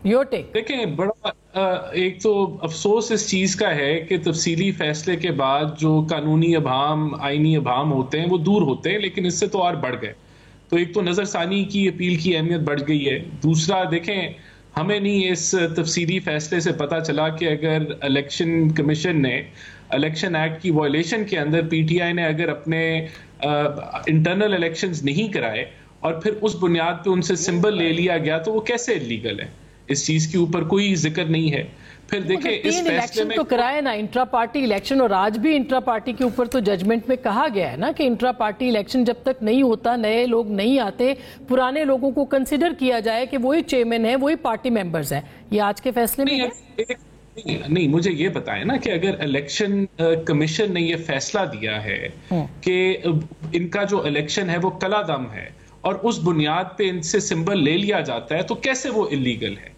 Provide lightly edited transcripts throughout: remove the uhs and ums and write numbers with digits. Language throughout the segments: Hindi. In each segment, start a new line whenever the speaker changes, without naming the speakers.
Your take.
देखें, बड़ा एक तो अफसोस इस चीज का है कि तफसीली फैसले के बाद जो कानूनी अभाम, आईनी अभाम होते हैं वो दूर होते हैं, लेकिन इससे तो और बढ़ गए। तो एक तो नजरसानी की अपील की अहमियत बढ़ गई है। दूसरा, देखें, हमें नहीं इस तफसीली फैसले से पता चला कि अगर इलेक्शन कमीशन ने इलेक्शन एक्ट की वायलेशन के अंदर पीटीआई ने अगर अपने इंटरनल इलेक्शंस नहीं कराए और फिर उस बुनियाद पे उनसे सिंबल ले लिया गया, तो वो कैसे इलीगल है? इस चीज के ऊपर कोई जिक्र नहीं है। फिर देखें, इस फैसले में
तो कराए ना इंट्रा पार्टी इलेक्शन, और आज भी इंट्रा पार्टी के ऊपर तो जजमेंट में कहा गया है ना कि इंट्रा पार्टी इलेक्शन जब तक नहीं होता, नए लोग नहीं आते, पुराने लोगों को कंसिडर किया जाए कि वही चेयरमैन है, वही पार्टी मेंबर्स हैं। ये आज के फैसले में है?
नहीं, मुझे ये बताएं ना कि अगर इलेक्शन कमीशन ने ये फैसला दिया है कि इनका जो इलेक्शन है वो कलादम है और उस बुनियाद पे इनसे सिंबल ले लिया जाता है, तो कैसे वो इलीगल है?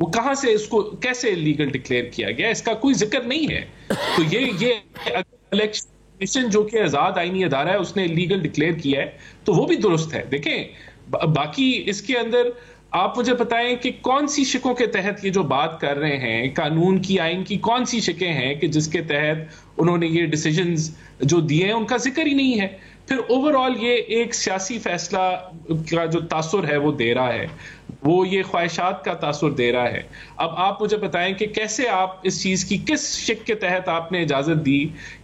वो कहां से, इसको कैसे इलीगल डिक्लेयर किया गया? इसका कोई जिक्र नहीं है। तो ये इलेक्शन कमीशन जो कि आजाद आईनी अदारा है, उसने इलीगल डिक्लेयर किया है, तो वो भी दुरुस्त है। देखें, बाकी इसके अंदर आप मुझे बताएं कि कौन सी शिकों के तहत ये जो बात कर रहे हैं, कानून की, आइन की कौन सी शिकें हैं कि जिसके तहत उन्होंने ये डिसीजंस जो दिए हैं उनका जिक्र ही नहीं है। फिर ओवरऑल ये एक सियासी फैसला का जो तासुर है वो दे रहा है, वो ये ख्वाहिशात का तासुर दे रहा है। अब आप मुझे बताएं कि कैसे आप इस चीज की किस शिक के तहत आपने इजाजत दी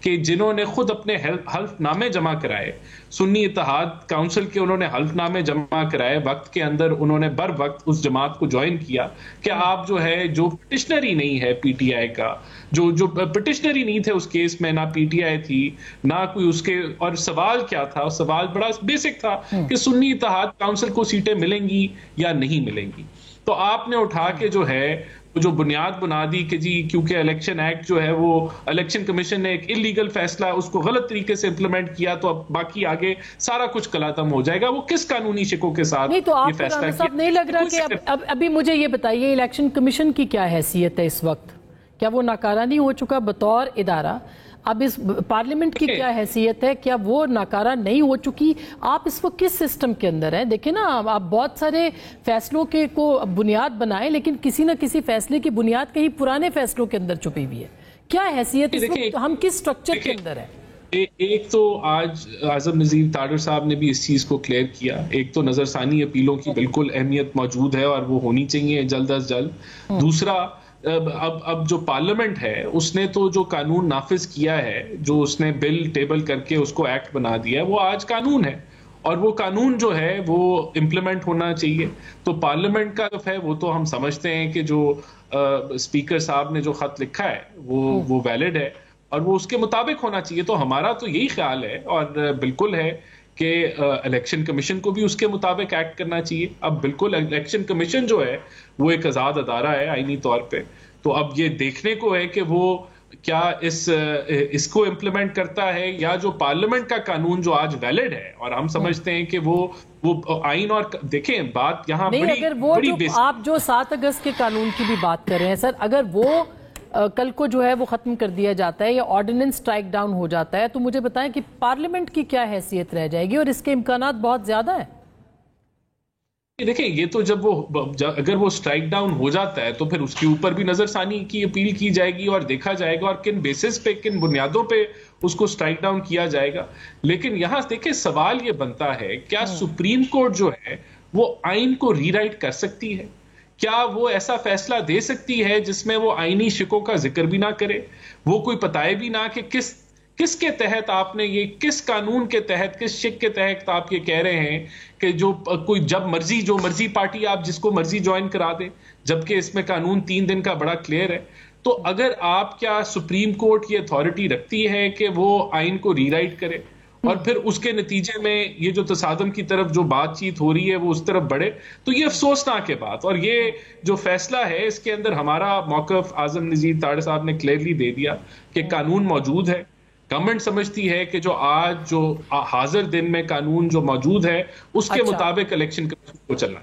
कि जिन्होंने खुद अपने हल्फनामे जमा कराए, सुन्नी इत्तेहाद काउंसिल के उन्होंने हल्फनामे जमा कराए, वक्त के अंदर उन्होंने बर वक्त उस जमात को ज्वाइन किया, कि आप जो है, जो पिटिशनरी नहीं है पीटीआई का, जो पिटिशनरी नहीं थे उस केस में, ना पीटीआई थी ना कोई उसके, और सवाल क्या था? सवाल बड़ा बेसिक था कि सुन्नी इत्तेहाद काउंसिल को सीटें मिलेंगी या नहीं मिलेंगी। तो आपने उठा के जो है जो बुनियाद बना दी कि जी क्योंकि इलेक्शन एक्ट जो है वो इलेक्शन कमीशन ने एक इलीगल फैसला उसको गलत तरीके से इंप्लीमेंट किया, तो अब बाकी आगे सारा कुछ कलादम हो जाएगा। वो किस कानूनी शिकों के साथ
नहीं, तो
ये फैसला
किया? नहीं लग रहा कि अभी मुझे ये बताइए, इलेक्शन कमीशन की क्या हैसियत है इस वक्त? क्या वो नाकारा नहीं हो चुका बतौर इदारा? अब इस पार्लियामेंट की क्या हैसियत है? क्या वो नाकारा नहीं हो चुकी? आप इस वक्त किस सिस्टम के अंदर हैं? देखिए ना, आप बहुत सारे फैसलों के को बुनियाद बनाए, लेकिन किसी ना किसी फैसले की बुनियाद कहीं पुराने फैसलों के अंदर छुपी हुई है। क्या हैसियत इस वक्त? हम किस स्ट्रक्चर के अंदर है?
एक तो आज आजम नजीर ताडर साहब ने भी इस चीज को क्लियर किया। एक तो नजरसानी अपीलों की बिल्कुल अहमियत मौजूद है और वो होनी चाहिए जल्द अज जल्द। दूसरा, अब जो पार्लियामेंट है उसने तो जो कानून नाफिज किया है, जो उसने बिल टेबल करके उसको एक्ट बना दिया है, वो आज कानून है और वो कानून जो है वो इम्प्लीमेंट होना चाहिए। तो पार्लियामेंट का जो है वो तो हम समझते हैं कि जो स्पीकर साहब ने जो खत लिखा है वो वैलिड है और वो उसके मुताबिक होना चाहिए। तो हमारा तो यही ख्याल है और बिल्कुल है कि इलेक्शन कमीशन को भी उसके मुताबिक एक्ट करना चाहिए। अब बिल्कुल इलेक्शन कमीशन जो है वो एक आज़ाद अदारा है आईनी तौर पे, तो अब ये देखने को है कि वो क्या इसको इम्प्लीमेंट करता है या जो पार्लियामेंट का कानून जो आज वैलिड है, और हम समझते हैं कि वो आइन, और देखें बात यहाँ
नहीं, अगर वो जो आप जो 7 अगस्त के कानून की भी बात कर रहे हैं सर, अगर वो कल को जो है वो खत्म कर दिया जाता है या ऑर्डिनेंस स्ट्राइक डाउन हो जाता है, तो मुझे बताएं कि पार्लियामेंट की क्या हैसियत रह जाएगी? और इसके इम्कानात बहुत ज्यादा है।
देखिए, ये तो अगर वो स्ट्राइक डाउन हो जाता है तो फिर उसके ऊपर भी नजरसानी की अपील की जाएगी और देखा जाएगा और किन बेसिस पे, किन बुनियादों पे उसको स्ट्राइक डाउन किया जाएगा। लेकिन यहां देखिए सवाल ये बनता है, क्या सुप्रीम कोर्ट जो है वो आइन को रीराइट कर सकती है? क्या वो ऐसा फैसला दे सकती है जिसमें वो आईनी शिकों का जिक्र भी ना करे, वो कोई बताए भी ना कि किसके तहत आपने ये, किस कानून के तहत, किस शिक के तहत आप ये कह रहे हैं कि जो कोई जो मर्जी पार्टी आप जिसको मर्जी ज्वाइन करा दे, जबकि इसमें कानून 3 दिन का बड़ा क्लियर है। तो अगर आप, क्या सुप्रीम कोर्ट ये अथॉरिटी रखती है कि वो आइन को रीराइट करे और फिर उसके नतीजे में ये जो तसादम की तरफ जो बातचीत हो रही है वो उस तरफ बढ़े? तो ये अफसोसनाक है बात। और ये जो फैसला है इसके अंदर हमारा मौकफ आजम नजीर ताडर साहब ने क्लियरली दे दिया कि कानून मौजूद है। गवर्नमेंट समझती है कि जो आज जो हाजिर दिन में कानून जो मौजूद है उसके मुताबिक इलेक्शन को चलना।